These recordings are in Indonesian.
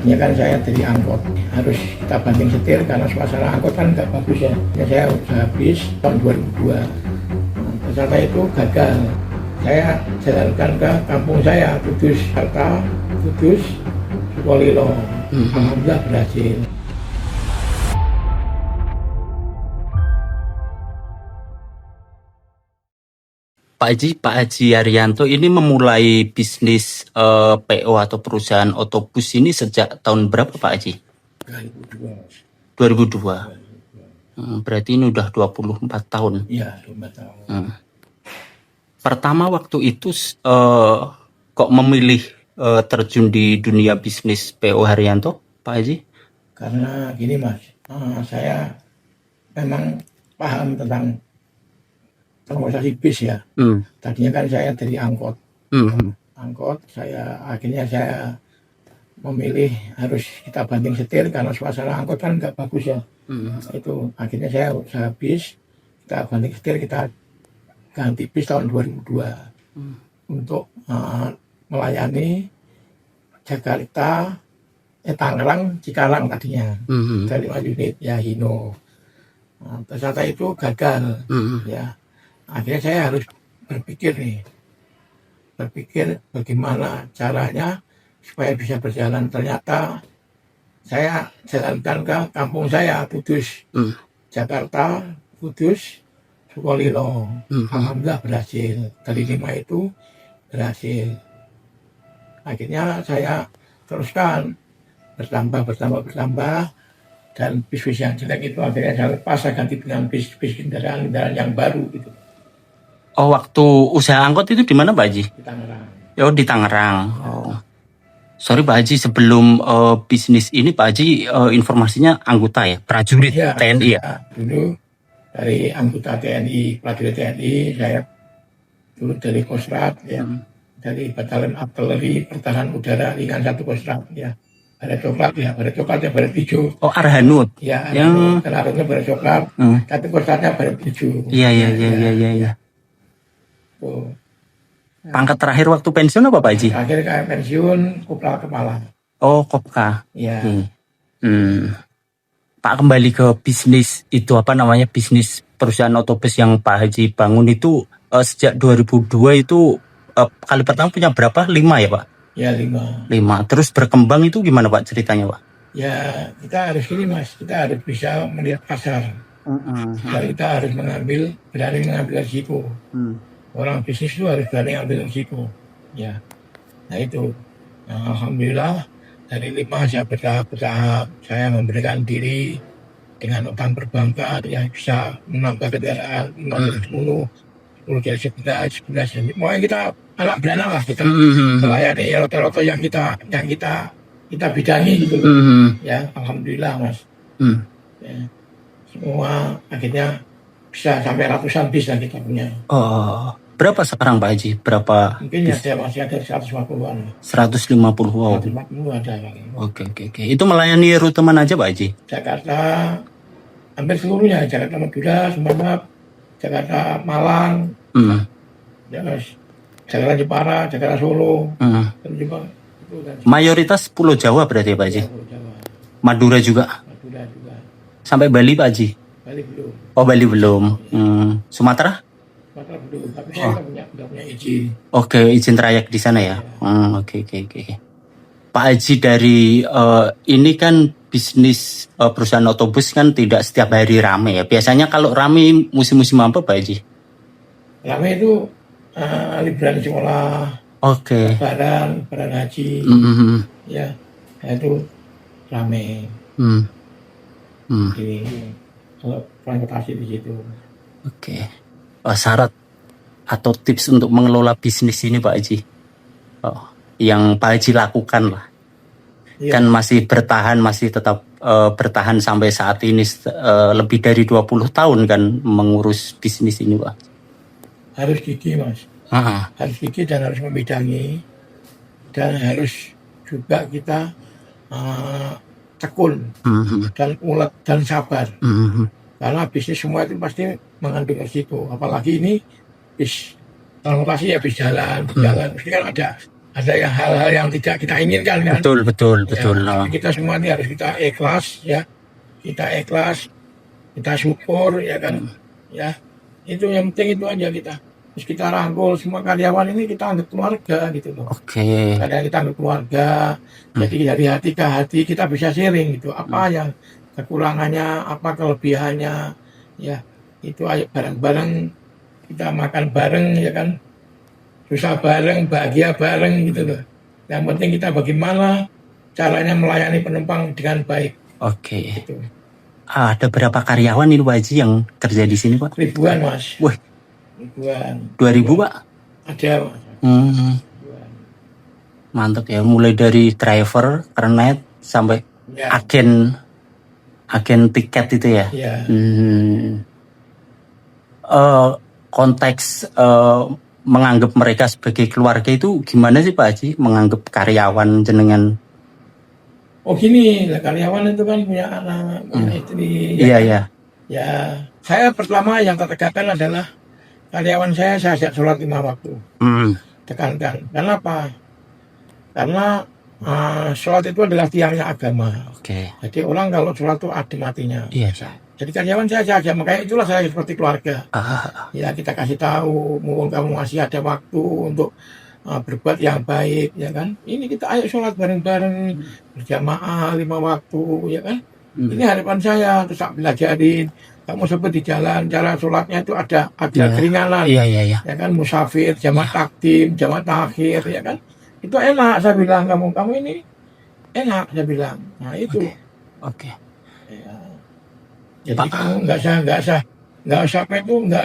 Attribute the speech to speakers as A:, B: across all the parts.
A: Tadinya kan saya dari angkot, harus kita banting setir karena suasana angkot kan nggak bagus ya. Ya saya udah habis tahun 2002. Ternyata itu gagal. Saya jalankan ke kampung saya, Kudus, Jakarta, Kudus, Sukolilo. Alhamdulillah berhasil.
B: Pak Haji Haryanto ini memulai bisnis PO atau perusahaan otobus ini sejak tahun berapa Pak Haji?
A: 2002.
B: 2002. Berarti ini udah 24 tahun.
A: Iya, 24 tahun.
B: Pertama waktu itu kok memilih terjun di dunia bisnis PO Haryanto, Pak Haji?
A: Karena gini Mas, saya memang paham tentang transportasi bis ya. Tadinya kan saya dari angkot. Angkot, akhirnya saya memilih harus kita banting setir karena suasana angkot kan nggak bagus ya. Itu akhirnya saya usaha bis, kita banting setir, kita ganti bis tahun 2002 untuk melayani Jakarta, Tangerang, Cikarang tadinya dari 5 unit ya Hino. Ternyata itu gagal ya. Akhirnya saya harus berpikir bagaimana caranya supaya bisa berjalan. Ternyata saya jalankan ke kampung saya, Kudus, Jakarta, Kudus, Sukolilo. Alhamdulillah berhasil. Dari 5 itu berhasil. Akhirnya saya teruskan bertambah, dan bis-bis yang jelek itu akhirnya saya lepas, saya ganti dengan bis-bis kendaraan yang baru gitu.
B: Oh, waktu usaha angkot itu di mana Pak Haji?
A: Di Tangerang.
B: Oh, di Tangerang. Oh. Sorry Pak Haji, sebelum bisnis ini Pak Haji informasinya anggota ya, prajurit
A: ya,
B: TNI ya?
A: Dulu dari anggota TNI, prajurit TNI, saya dulu dari Kostrat ya, dari Batalion Artileri Pertahanan Udara Ringan 1 Kostrat ya. Baret coklat ya, baret hijau.
B: Oh, Arhanud.
A: Ya, yang kenarutnya baret coklat, tapi Kostratnya baret hijau.
B: Iya. Oh. Pangkat terakhir waktu pensiun apa Pak Haji?
A: Akhir pensiun Kopral Kepala.
B: Oh, Kopka.
A: Iya.
B: Pak, kembali ke bisnis itu bisnis perusahaan otobus yang Pak Haji bangun itu sejak 2002 itu kali pertama punya berapa? 5 ya Pak?
A: Ya 5.
B: Terus berkembang itu gimana Pak ceritanya Pak?
A: Ya kita harus ini Mas, kita harus bisa melihat pasar. Kita harus berani mengambil risiko. Orang bisnis itu harus berani ambil risiko. Ya, nah itu. Nah, alhamdulillah dari 5 saya bertahap, saya memberikan diri dengan utang perbankan yang bisa menambah kendaraan 10 jadi 11. Pokoknya kita anak beranak lah kita melayani rota-rota yang kita bidangi gitu. Ya, alhamdulillah Mas. Ya, semua akhirnya bisa sampai ratusan bis yang kita punya.
B: Oh. Berapa sekarang Pak Haji? Berapa?
A: Mungkin ya saya masih ada 150-an.
B: 150, wow.
A: 150 ada.
B: Oke. Itu melayani rute mana aja Pak Haji?
A: Jakarta, hampir seluruhnya. Jakarta Madura, Sumeneb, Jakarta Malang, Jakarta Jepara, Jakarta Solo.
B: Mayoritas Pulau Jawa berarti ya Pak Haji?
A: Jawa.
B: Madura juga?
A: Madura juga.
B: Sampai Bali Pak Haji?
A: Bali belum.
B: Oh, Bali belum. Sumatera?
A: Sumatera belum, tapi saya nggak punya izin.
B: Oke, izin trayek di sana ya. Oke. Pak Haji, dari ini kan bisnis perusahaan otobus kan tidak setiap hari rame ya. Biasanya kalau rame musim-musim apa Pak Haji?
A: Rame itu liburan sekolah.
B: Oke.
A: Lebaran haji. Ya, itu rame. Jadi kalau transportasi di situ.
B: Oke. Syarat atau tips untuk mengelola bisnis ini Pak Haji, yang Pak Haji lakukan lah. Ya. Kan masih tetap bertahan sampai saat ini, lebih dari 20 tahun kan mengurus bisnis ini Pak.
A: Harus gigih Mas. Harus gigih dan harus membidangi, dan harus juga kita tekun dan ulet dan sabar. Karena bisnis semua itu pasti mengandung resiko. Apalagi ini bis transportasi ya bis jalan. Pasti kan ada yang hal-hal yang tidak kita inginkan kan.
B: Betul.
A: Ya, kita semua ini harus kita ikhlas ya. Kita ikhlas, kita syukur ya kan. Ya. Itu yang penting itu aja kita. Terus kita rangkul semua karyawan ini kita anggap keluarga gitu loh. Kadang kita anggap keluarga. Jadi dari hati ke hati kita bisa sharing gitu. Apa yang kekurangannya, apa kelebihannya. Ya, itu ayo bareng-bareng kita makan bareng ya kan. Susah bareng, bahagia bareng gitu loh. Yang penting kita bagaimana caranya melayani penumpang dengan baik. Gitu.
B: Ada berapa karyawan ini Pak Haji yang kerja di sini Pak?
A: Ribuan Mas.
B: Wah.
A: Ribuan.
B: 2000 Pak?
A: Ada Mas.
B: Mantap ya, mulai dari driver, kernet sampai
A: Ya.
B: agen tiket itu ya.
A: Ya.
B: Konteks menganggap mereka sebagai keluarga itu gimana sih Pak Haji? Menganggap karyawan jenengan?
A: Oh gini, lah karyawan itu kan punya anak, punya istri.
B: Iya.
A: Ya, saya pertama yang tertekankan adalah karyawan saya ajak sholat 5 waktu. Tekankan. Karena apa? Karena sholat itu adalah tiangnya agama. Jadi orang kalau sholat itu adem hatinya.
B: Iya.
A: Jadi karyawan saya ajak, makanya itulah saya seperti keluarga. Ya kita kasih tahu, mungkin kamu masih ada waktu untuk berbuat yang baik, ya kan? Ini kita ayo sholat bareng-bareng berjamaah 5 waktu, ya kan? Ini harapan saya, terus saya belajarin. Kamu sebut di jalan, cara sholatnya itu ada keringanan, ya kan? Musafir, jamaah takdim, jamaah takhir, ya kan? Itu enak, saya bilang kamu ini enak, saya bilang. Nah itu. Ya. Jadi kamu nggak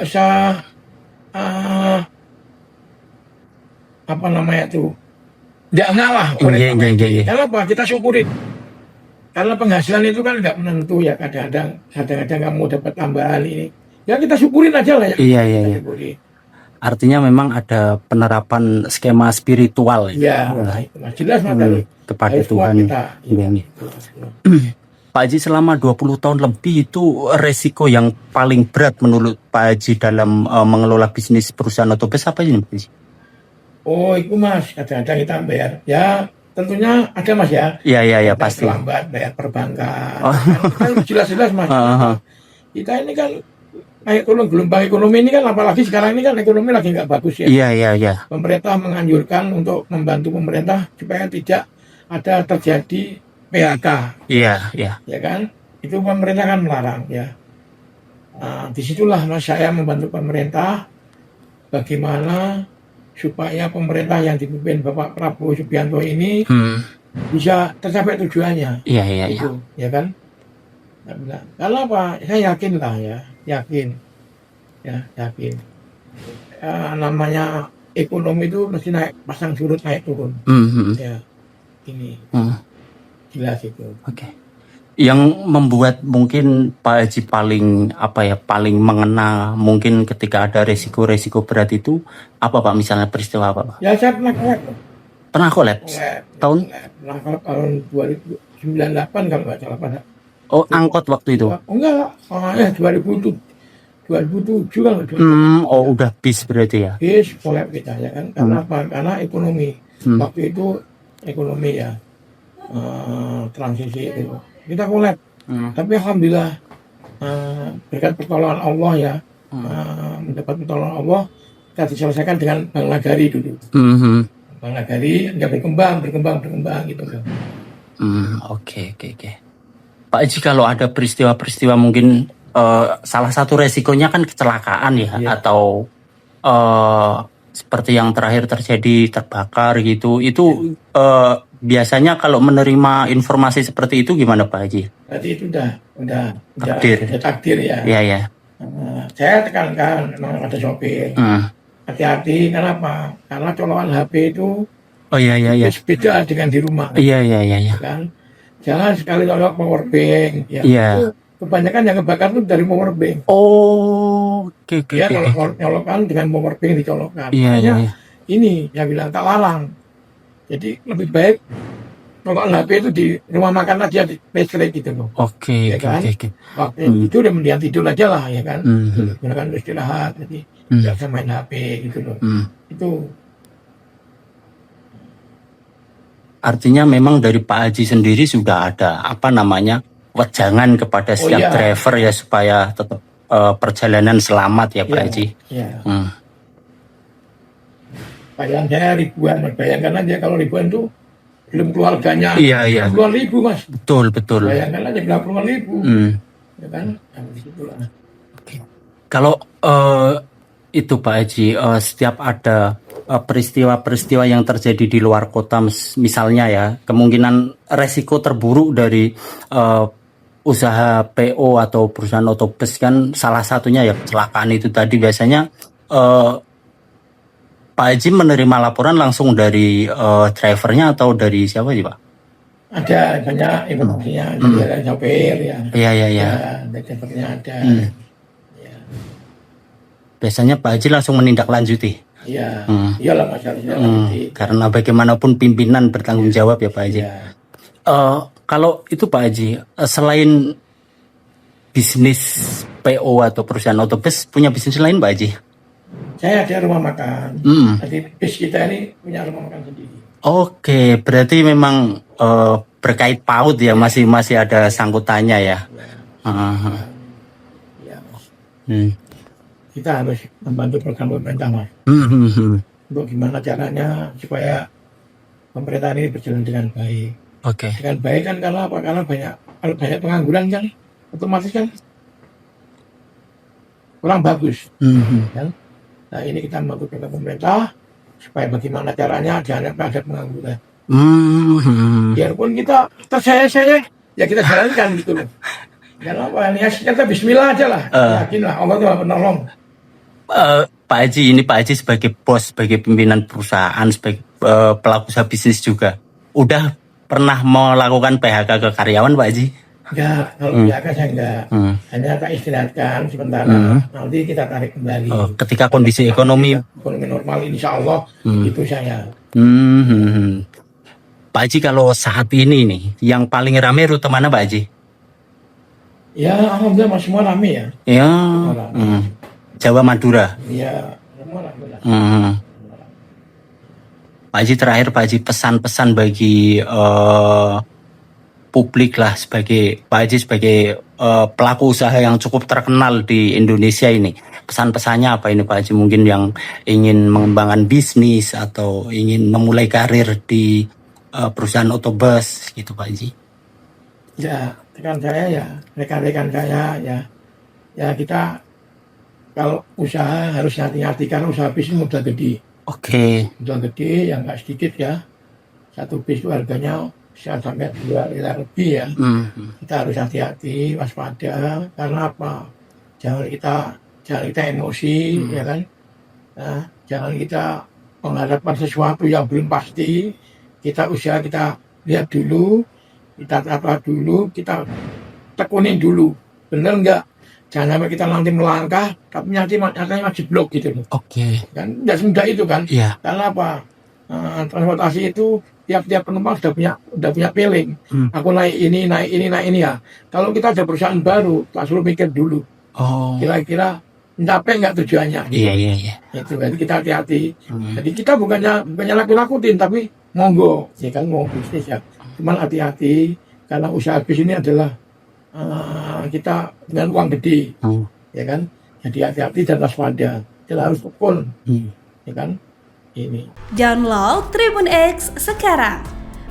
A: usah apa namanya tuh, nggak ngalah. Karena apa? Kita syukurin. Karena penghasilan itu kan nggak menentu ya, kadang-kadang kamu dapat tambahan ini. Ya kita syukurin aja lah ya.
B: Iya. Artinya memang ada penerapan skema spiritual
A: ya. Nah, itu jelas
B: kepada Tuhan. Pak Haji selama 20 tahun lebih itu resiko yang paling berat menurut Pak Haji dalam mengelola bisnis perusahaan otobus apa ini Pak Haji?
A: Oh itu Mas, kadang-kadang kita bayar. Ya tentunya ada Mas ya.
B: Iya pasti.
A: Terlambat bayar perbankan. Kan jelas-jelas Mas. Kita ini kan naik turun gelombang ekonomi ini kan, apalagi sekarang ini kan ekonomi lagi nggak bagus ya.
B: Iya.
A: Pemerintah menganjurkan untuk membantu pemerintah supaya tidak ada terjadi PHK.
B: Iya.
A: Ya kan? Itu pemerintah kan melarang ya. Nah, disitulah Mas saya membantu pemerintah bagaimana supaya pemerintah yang dipimpin Bapak Prabowo Subianto ini bisa tercapai tujuannya.
B: Iya.
A: Itu, ya kan? Kalau apa? Saya yakin lah ya, yakin. Namanya ekonomi itu mesti naik pasang surut naik turun. Ya, ini. Jelas itu.
B: Yang membuat mungkin Pak Haji paling mengena mungkin ketika ada resiko berat itu apa Pak, misalnya peristiwa apa Pak?
A: Ya saya pernah
B: kolaps tahun
A: 2098 kalau nggak salah Pak.
B: Oh angkot waktu itu?
A: Enggak, 2007 kalau
B: udah bis berarti ya?
A: Bis kolaps kita ya kan, karena apa? Karena ekonomi. Waktu itu ekonomi ya. Transisi itu kita kolaps, tapi alhamdulillah berkat pertolongan Allah ya, mendapat pertolongan Allah kita diselesaikan dengan Bank Nagari dulu. Bank Nagari nggak berkembang gitu.
B: Oke. Pak Haji, kalau ada peristiwa mungkin salah satu resikonya kan kecelakaan ya. Atau seperti yang terakhir terjadi terbakar gitu, itu biasanya kalau menerima informasi seperti itu gimana Pak Haji?
A: Tadi itu udah takdir ya.
B: Iya.
A: Saya tekankan memang ada sopir. Hati-hati, kenapa? Karena colokan HP itu beda dengan di rumah.
B: Iya.
A: Kan? Jangan sekali colok power bank. Ya. Itu kebanyakan yang kebakar itu dari power bank.
B: Oke.
A: Ya nyolokan dengan power bank dicolokkan.
B: Iya.
A: Ini yang bilang tak larang. Jadi lebih baik kalau HP itu di rumah makan aja di listrik gitu loh.
B: Oke.
A: Waktu itu udah mendingan tidur aja lah ya kan. Gunakan istirahat, jadi nggak usah main HP gitu loh. Itu.
B: artinya memang dari Pak Haji sendiri sudah ada wejangan kepada setiap driver ya supaya tetap perjalanan selamat ya Pak Haji.
A: Iya. Bayang saya ribuan, bayangkan aja kalau ribuan itu belum keluarganya.
B: Iya.
A: Puluhan ribu Mas.
B: Betul.
A: Bayangkan aja berapa puluhan ribu. Ya kan? Disitulah.
B: Kalau itu Pak Haji, setiap ada peristiwa-peristiwa yang terjadi di luar kota, misalnya ya, kemungkinan resiko terburuk dari usaha PO atau perusahaan otobus kan salah satunya ya kecelakaan itu tadi. Biasanya Pak Haji menerima laporan langsung dari drivernya atau dari siapa sih Pak?
A: Ada banyak informasinya, dari sopir ya.
B: Iya.
A: Dari drivernya ada.
B: Biasanya Pak Haji langsung menindaklanjuti.
A: Iya, iyalah masalahnya.
B: Karena bagaimanapun pimpinan bertanggung jawab ya Pak Haji.
A: Iya.
B: Kalau itu Pak Haji, selain bisnis PO atau perusahaan otobus, punya bisnis lain Pak Haji?
A: Saya ada rumah makan. Jadi bis kita ini punya rumah makan sendiri.
B: Oke, berarti memang berkait paut ya, masih ada sangkutannya ya.
A: Ya, kita harus membantu program pemerintah Mas. Untuk gimana caranya supaya pemerintah ini berjalan dengan baik.
B: Oke.
A: Dengan baik kan karena apa? Karena banyak pengangguran kan, otomatis kan kurang bagus. Kan? Nah ini kita membantu program pemerintah supaya bagaimana caranya jangan ada pengangguran. Biarpun kita tersayang-sayang ya kita jalankan gitu loh. Jangan apa, kita bismillah aja lah. Yakinlah Allah tuh penolong.
B: Pak Haji, ini Pak Haji sebagai bos, sebagai pimpinan perusahaan, sebagai pelaku usaha bisnis juga, udah pernah melakukan PHK ke karyawan Pak Haji?
A: Enggak, kalau PHK saya enggak. Hanya kita istirahatkan sementara, nanti kita tarik kembali.
B: Ketika kondisi ekonomi
A: normal insya Allah, itu saya.
B: Pak Haji, kalau saat ini nih, yang paling ramai rute mana Pak Haji?
A: Ya alhamdulillah semua ramai ya.
B: Ya. Jawa Madura.
A: Iya, semua ramai.
B: Pak Haji, terakhir Pak Haji, pesan-pesan bagi publik lah, sebagai Pak Haji sebagai pelaku usaha yang cukup terkenal di Indonesia ini. Pesan-pesannya apa ini Pak Haji? Mungkin yang ingin mengembangkan bisnis atau ingin memulai karir di perusahaan otobus gitu Pak Haji.
A: Ya, rekan-rekan saya ya kita kalau usaha harus hati-hati karena usaha bis ini modal gede.
B: Oke.
A: Modal gede yang nggak sedikit ya. Satu bis itu harganya bisa sampai 2 miliar lebih ya. Kita harus hati-hati, waspada. Karena apa? Jangan kita emosi, ya kan? Nah, jangan kita mengharapkan sesuatu yang belum pasti. Kita usaha, kita lihat dulu, kita tata dulu, kita tekunin dulu. Bener nggak? Jangan sampai kita nanti melangkah, tapi nyatanya masih blok gitu loh.
B: Oke.
A: Kan tidak semudah itu kan?
B: Iya.
A: Karena apa? Transportasi itu tiap penumpang sudah punya feeling. Aku naik ini ya. Kalau kita ada perusahaan baru, tak suruh mikir dulu. Kira-kira mencapai nggak tujuannya? Gitu.
B: Iya.
A: Itu jadi kita hati-hati. Jadi kita bukannya lakuin, tapi monggo, ya kan mau bisnis ya. Cuman hati-hati karena usaha bis ini adalah kita dengan uang gede, ya kan? Jadi hati-hati dan waspada. Kita harus tekun, ya kan? Ini.
C: Download Tribun X sekarang,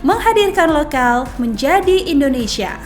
C: menghadirkan lokal menjadi Indonesia.